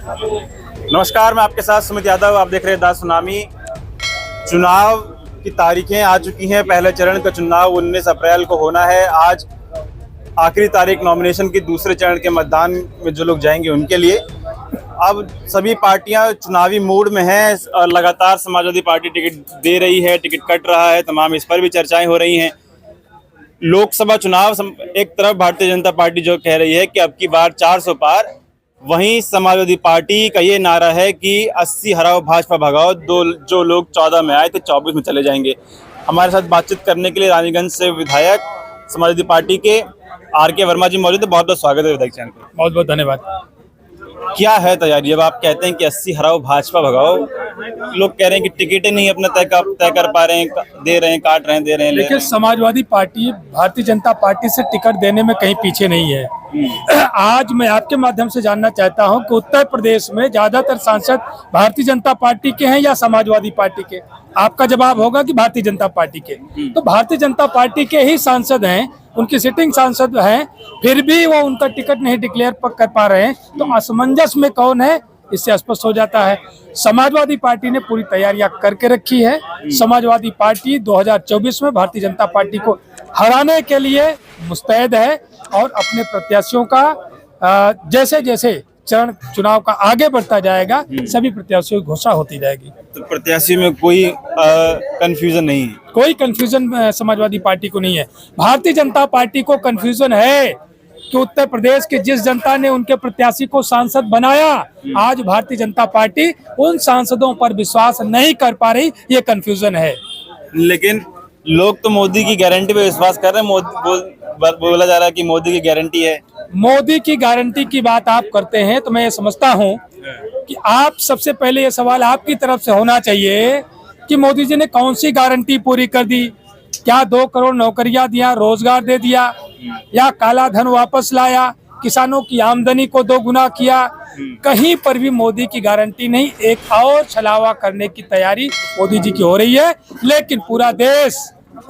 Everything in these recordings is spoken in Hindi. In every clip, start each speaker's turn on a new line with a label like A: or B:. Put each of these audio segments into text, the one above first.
A: नमस्कार, मैं आपके साथ सुमित यादव। आप देख रहे हैं द सुनामी। चुनाव की तारीखें आ चुकी हैं। पहले चरण का चुनाव 19 अप्रैल को होना है। आज आखिरी तारीख नॉमिनेशन की दूसरे चरण के मतदान में जो लोग जाएंगे उनके लिए। अब सभी पार्टियां चुनावी मूड में हैं और लगातार समाजवादी पार्टी टिकट दे रही है, टिकट कट रहा है, तमाम इस पर भी चर्चाएं हो रही हैं। लोकसभा चुनाव एक तरफ भारतीय जनता पार्टी जो कह रही है कि अब की बार 400 पार, वहीं समाजवादी पार्टी का ये नारा है कि 80 हराओ भाजपा भगाओ। जो लोग 14 में आए थे 24 में चले जाएंगे। हमारे साथ बातचीत करने के लिए रानीगंज से विधायक समाजवादी पार्टी के आर.के. वर्मा जी मौजूद है। बहुत बहुत स्वागत है विधायक चैनल पर।
B: बहुत बहुत धन्यवाद।
A: क्या है तैयारी? जब आप कहते हैं कि 80 हराओ भाजपा भगाओ, लोग कह रहे हैं कि टिकटें नहीं अपना तय कर पा रहे हैं, दे रहे हैं, काट रहे हैं, दे रहे हैं।
B: देखिए, समाजवादी पार्टी भारतीय जनता पार्टी से टिकट देने में कहीं पीछे नहीं है। आज मैं आपके माध्यम से जानना चाहता हूं कि उत्तर प्रदेश में ज्यादातर सांसद भारतीय जनता पार्टी के हैं या समाजवादी पार्टी के? आपका जवाब होगा कि भारतीय जनता पार्टी के। तो भारतीय जनता पार्टी के ही सांसद हैं, उनकी सिटिंग सांसद हैं, फिर भी वो उनका टिकट नहीं डिक्लेयर कर पा रहे हैं। तो असमंजस में कौन है, इससे स्पष्ट हो जाता है। समाजवादी पार्टी ने पूरी तैयारियां करके रखी है। समाजवादी पार्टी 2024 में भारतीय जनता पार्टी को हराने के लिए मुस्तैद है और अपने प्रत्याशियों का जैसे जैसे चरण चुनाव का आगे बढ़ता जाएगा, सभी प्रत्याशियों की घोषणा होती जाएगी।
A: तो प्रत्याशी में कोई कंफ्यूजन नहीं है? कोई
B: कंफ्यूजन समाजवादी पार्टी को नहीं है। भारतीय जनता पार्टी को कंफ्यूजन है कि उत्तर प्रदेश के जिस जनता ने उनके प्रत्याशी को सांसद बनाया, आज भारतीय जनता पार्टी उन सांसदों पर विश्वास नहीं कर पा रही, ये कंफ्यूजन है।
A: लेकिन लोग तो मोदी की गारंटी पे विश्वास कर रहे हैं। बोला जा रहा है कि मोदी की गारंटी है।
B: मोदी की गारंटी की बात आप करते हैं तो मैं ये समझता हूं कि आप सबसे पहले ये सवाल आपकी तरफ से होना चाहिए कि मोदी जी ने कौन सी गारंटी पूरी कर दी। क्या 2 करोड़ नौकरियां दिया, रोजगार दे दिया, या काला धन वापस लाया, किसानों की आमदनी को 2 गुना किया? कहीं पर भी मोदी की गारंटी नहीं। एक और छलावा करने की तैयारी मोदी जी की हो रही है। लेकिन पूरा देश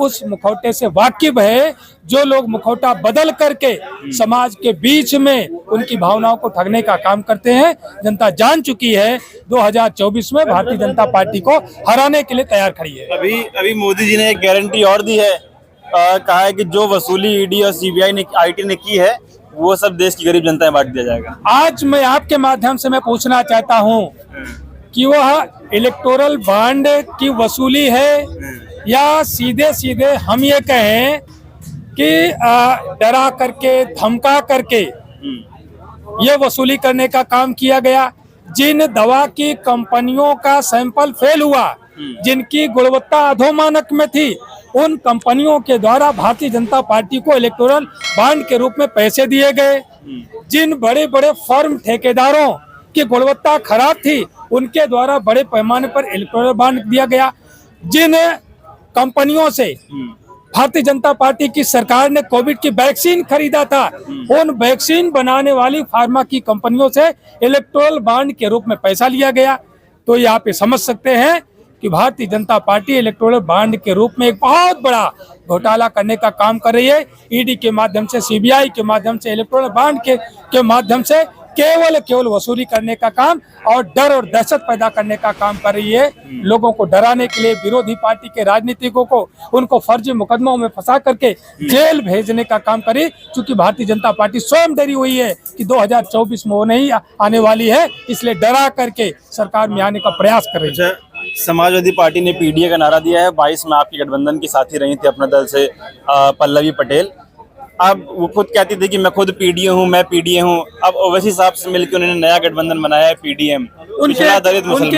B: उस मुखौटे से वाकिफ है। जो लोग मुखौटा बदल करके समाज के बीच में उनकी भावनाओं को ठगने का काम करते हैं, जनता जान चुकी है। 2024 में भारतीय जनता पार्टी को हराने के लिए तैयार खड़ी है।
A: अभी मोदी जी ने एक गारंटी और दी है। कहा है कि जो वसूली ईडी और सीबीआई ने आईटी ने की है, वो सब देश की गरीब जनता में बांट दिया जाएगा।
B: आज मैं आपके माध्यम से मैं पूछना चाहता हूँ कि वह इलेक्टोरल बॉन्ड की वसूली है या सीधे सीधे हम ये कहें कि डरा करके, धमका करके ये वसूली करने का काम किया गया। जिन दवा की कंपनियों का सैंपल फेल हुआ, जिनकी गुणवत्ता अधोमानक में थी, उन कंपनियों के द्वारा भारतीय जनता पार्टी को इलेक्टोरल बॉन्ड के रूप में पैसे दिए गए। जिन बड़े बड़े फर्म ठेकेदारों की गुणवत्ता खराब थी, उनके द्वारा बड़े पैमाने पर इलेक्टोरल बॉन्ड दिया गया। जिन कंपनियों से भारतीय जनता पार्टी की सरकार ने कोविड की वैक्सीन खरीदा था, उन वैक्सीन बनाने वाली फार्मा की कंपनियों से इलेक्टोरल बॉन्ड के रूप में पैसा लिया गया। तो ये आप समझ सकते हैं कि Bharatiya Janata party electoral bond के रूप में एक बहुत बड़ा घोटाला करने का काम कर रही है। ईडी के माध्यम से, सीबीआई के माध्यम से, इलेक्टोरल बॉन्ड के माध्यम से केवल वसूली करने का काम और डर और दहशत पैदा करने का काम कर रही है। लोगों को डराने के लिए, विरोधी पार्टी के राजनीतिकों को उनको फर्जी मुकदमों में फंसा करके जेल भेजने का काम करे। क्योंकि भारतीय जनता पार्टी स्वयं डरी हुई है कि 2024 में वो नहीं आने वाली है, इसलिए डरा करके सरकार में आने का प्रयास कर रही है।
A: समाजवादी पार्टी ने पीडीए का नारा दिया है। 22 में आपकी गठबंधन की साथी रही थी अपने दल से पल्लवी पटेल। अब वो खुद कहती थी कि मैं खुद पीडीए हूँ, मैं पीडीए हूँ। अब ओवैसी साहब से मिलकर उन्होंने नया गठबंधन बनाया है, पीडीएम।
B: उनके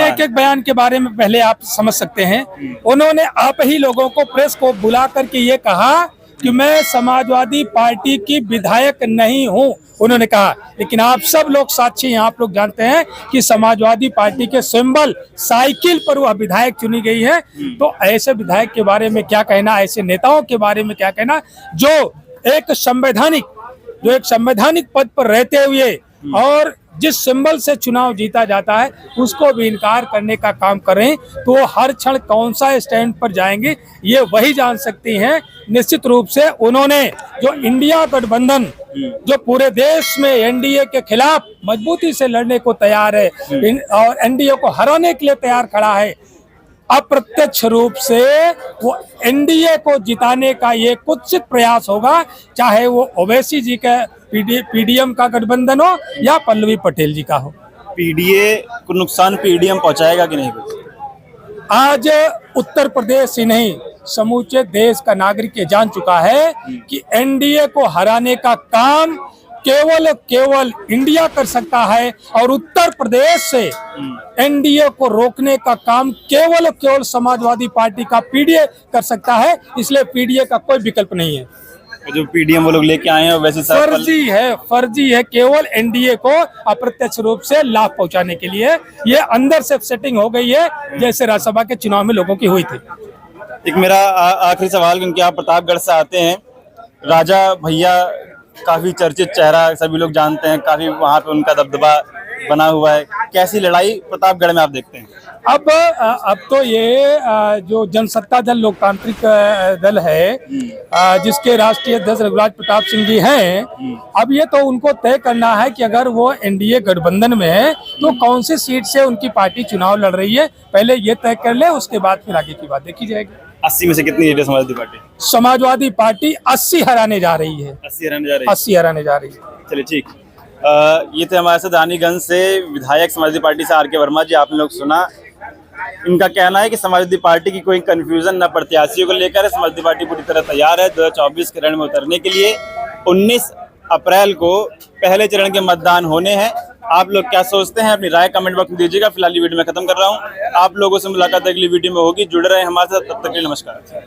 B: एक एक बयान के बारे में पहले आप समझ सकते हैं। उन्होंने आप ही लोगों को, प्रेस को बुला करके ये कहा कि मैं समाजवादी पार्टी की विधायक नहीं हूं, उन्होंने कहा। लेकिन आप सब लोग साक्षी हैं, आप लोग जानते हैं कि समाजवादी पार्टी के सिंबल साइकिल पर वह विधायक चुनी गई है। तो ऐसे विधायक के बारे में क्या कहना, ऐसे नेताओं के बारे में क्या कहना जो एक संवैधानिक पद पर रहते हुए और जिस सिंबल से चुनाव जीता जाता है उसको भी इनकार करने का काम करें तो वो हर क्षण कौन सा स्टैंड पर जाएंगे ये वही जान सकती हैं। निश्चित रूप से उन्होंने जो इंडिया गठबंधन जो पूरे देश में एनडीए के खिलाफ मजबूती से लड़ने को तैयार है और एनडीए को हराने के लिए तैयार खड़ा है, अप्रत्यक्ष रूप से वो एनडीए को जिताने का ये कुत्सित प्रयास होगा, चाहे वो ओवैसी जी का पीडीएम का गठबंधन हो या पल्लवी पटेल जी का हो।
A: पीडीए को नुकसान पीडीएम पहुंचाएगा कि नहीं कुछ?
B: आज उत्तर प्रदेश ही नहीं समूचे देश का नागरिक ये जान चुका है कि एनडीए को हराने का काम केवल इंडिया कर सकता है और उत्तर प्रदेश से एनडीए को रोकने का काम केवल समाजवादी पार्टी का पीडीए कर सकता है। इसलिए पीडीए का कोई विकल्प नहीं है।
A: जो पीडीएम वो लोग लेके आए हैं वैसे
B: फर्जी है केवल एनडीए को अप्रत्यक्ष रूप से लाभ पहुंचाने के लिए। ये अंदर से सेटिंग हो गई है जैसे राज्यसभा के चुनाव में लोगों की हुई थी।
A: एक मेरा आखिरी सवाल, क्योंकि आप प्रतापगढ़ से आते हैं, राजा भैया काफी चर्चित चेहरा, सभी लोग जानते हैं, काफी वहाँ पे उनका दबदबा बना हुआ है। कैसी लड़ाई प्रतापगढ़ में आप देखते हैं?
B: अब तो ये जो जनसत्ता दल लोकतांत्रिक दल है जिसके राष्ट्रीय अध्यक्ष रघुराज प्रताप सिंह जी हैं, अब ये तो उनको तय करना है कि अगर वो एनडीए गठबंधन में है तो कौन सी सीट से उनकी पार्टी चुनाव लड़ रही है, पहले ये तय कर ले, उसके बाद फिर आगे की बात देखी जाएगी।
A: 80 में से कितनी सीटें समाजवादी पार्टी?
B: समाजवादी पार्टी 80 हराने जा रही है।
A: 80 हराने जा रही है। चलिए ठीक। ये थे हमारे साथ रानीगंज से विधायक समाजवादी पार्टी से आर.के. वर्मा जी। आपने लोग सुना, इनका कहना है कि समाजवादी पार्टी की कोई कंफ्यूजन न प्रत्याशियों को लेकर है। समाजवादी पार्टी पूरी तरह तैयार है 2024 के रण में उतरने के लिए। 19 अप्रैल को पहले चरण के मतदान होने हैं। आप लोग क्या सोचते हैं अपनी राय कमेंट बॉक्स में दीजिएगा। फिलहाल ये वीडियो मैं खत्म कर रहा हूँ। आप लोगों से मुलाकात अगली वीडियो में होगी। जुड़े रहे हमारे साथ, तब तक के लिए नमस्कार।